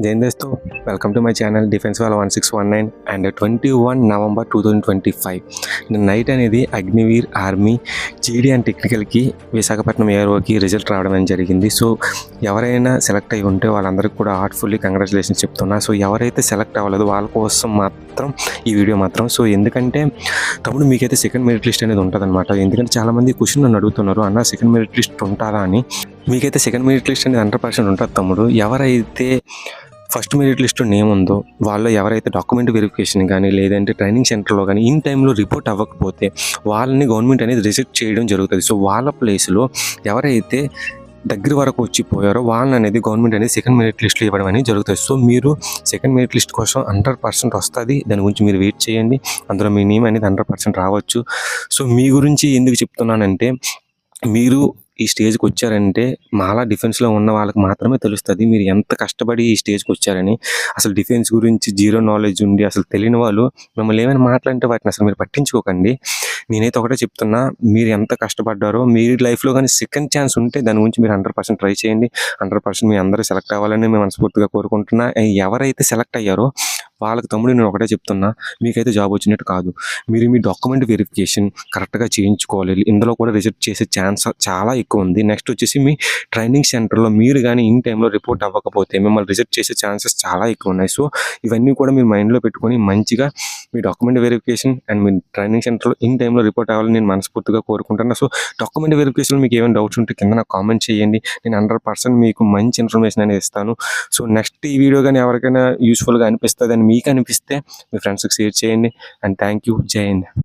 జైందేస్తో welcome to my channel defence వాళ్ళ 1619 and 21 November 2025 night అనేది Agniveer army GD and టెక్నికల్కి విశాఖపట్నం ఏఆర్ఓకి రిజల్ట్ రావడం అనేది జరిగింది. సో ఎవరైనా సెలెక్ట్ అయి ఉంటే వాళ్ళందరికీ కూడా హార్ట్ఫుల్లీ కంగ్రాచులేషన్స్ చెప్తున్నా. సో ఎవరైతే సెలెక్ట్ అవ్వలేదో వాళ్ళ కోసం మాత్రం ఈ వీడియో మాత్రం. సో ఎందుకంటే తమ్ముడు మీకైతే సెకండ్ మెరిట్ లిస్ట్ అనేది ఉంటుంది అనమాట. ఎందుకంటే చాలామంది క్వశ్చన్ నన్ను అడుగుతున్నారు, అన్న సెకండ్ మెరిట్ లిస్ట్ ఉంటుందా అని. మీకైతే సెకండ్ మెరిట్ లిస్ట్ అనేది 100% ఉంటుంది తమ్ముడు. ఎవరైతే ఫస్ట్ మెరిట్ లిస్ట్లో నేమ్ ఉందో వాళ్ళు ఎవరైతే డాక్యుమెంట్ వెరిఫికేషన్ కానీ లేదంటే ట్రైనింగ్ సెంటర్లో కానీ ఇన్ టైంలో రిపోర్ట్ అవ్వకపోతే వాళ్ళని గవర్నమెంట్ అనేది రిజెక్ట్ చేయడం జరుగుతుంది. సో వాళ్ళ ప్లేస్లో ఎవరైతే దగ్గర వరకు వచ్చిపోయారో వాళ్ళని అనేది గవర్నమెంట్ అనేది సెకండ్ మెరిట్ లిస్ట్లో ఇవ్వడం అనేది జరుగుతుంది. సో మీరు సెకండ్ మెరిట్ లిస్ట్ కోసం 100% వస్తుంది. దాని గురించి మీరు వెయిట్ చేయండి. అందులో మీ నేమ్ అనేది 100% రావచ్చు. సో మీ గురించి ఎందుకు చెప్తున్నానంటే, మీరు ఈ స్టేజ్కి వచ్చారంటే మాలా డిఫెన్స్లో ఉన్న వాళ్ళకి మాత్రమే తెలుస్తుంది మీరు ఎంత కష్టపడి ఈ స్టేజ్కి వచ్చారని. అసలు డిఫెన్స్ గురించి జీరో నాలెడ్జ్ ఉండి అసలు తెలియని వాళ్ళు మిమ్మల్ని ఏమైనా మాట్లాడితే వాటిని అసలు మీరు పట్టించుకోకండి. నేనైతే ఒకటే చెప్తున్నా, మీరు ఎంత కష్టపడ్డారో మీరు లైఫ్లో కానీ సెకండ్ ఛాన్స్ ఉంటే దాని గురించి మీరు 100% ట్రై చేయండి. 100% మీ అందరూ సెలెక్ట్ అవ్వాలని మేము మనస్ఫూర్తిగా కోరుకుంటున్నా. ఎవరైతే సెలెక్ట్ అయ్యారో వాళ్ళకి తమ్ముడు నేను ఒకటే చెప్తున్నా, మీకైతే జాబ్ వచ్చినట్టు కాదు. మీరు మీ డాక్యుమెంట్ వెరిఫికేషన్ కరెక్ట్గా చేయించుకోవాలి. ఇందులో కూడా రిజెక్ట్ చేసే ఛాన్స్ చాలా ఎక్కువ ఉంది. నెక్స్ట్ వచ్చేసి మీ ట్రైనింగ్ సెంటర్లో మీరు కానీ ఇన్ టైంలో రిపోర్ట్ అవ్వకపోతే మిమ్మల్ని రిజెక్ట్ చేసే ఛాన్సెస్ చాలా ఎక్కువ ఉన్నాయి. సో ఇవన్నీ కూడా మీరు మైండ్లో పెట్టుకొని మంచిగా మీ డాక్యుమెంట్ వెరిఫికేషన్ అండ్ మీ ట్రైనింగ్ సెంటర్లో ఇన్ టైంలో రిపోర్ట్ అవ్వాలని నేను మనస్ఫూర్తిగా కోరుకుంటున్నాను. సో డాక్యుమెంట్ వెరిఫికేషన్లో మీకు ఏమైనా డౌట్స్ ఉంటే కింద నాకు కామెంట్ చేయండి. నేను 100% మీకు మంచి ఇన్ఫర్మేషన్ అనేది ఇస్తాను. సో నెక్స్ట్ ఈ వీడియో కానీ ఎవరికైనా యూస్ఫుల్గా అనిపిస్తుంది అని మీకు అనిపిస్తే మీ ఫ్రెండ్స్కి షేర్ చేయండి. And thank you. జై హింద్.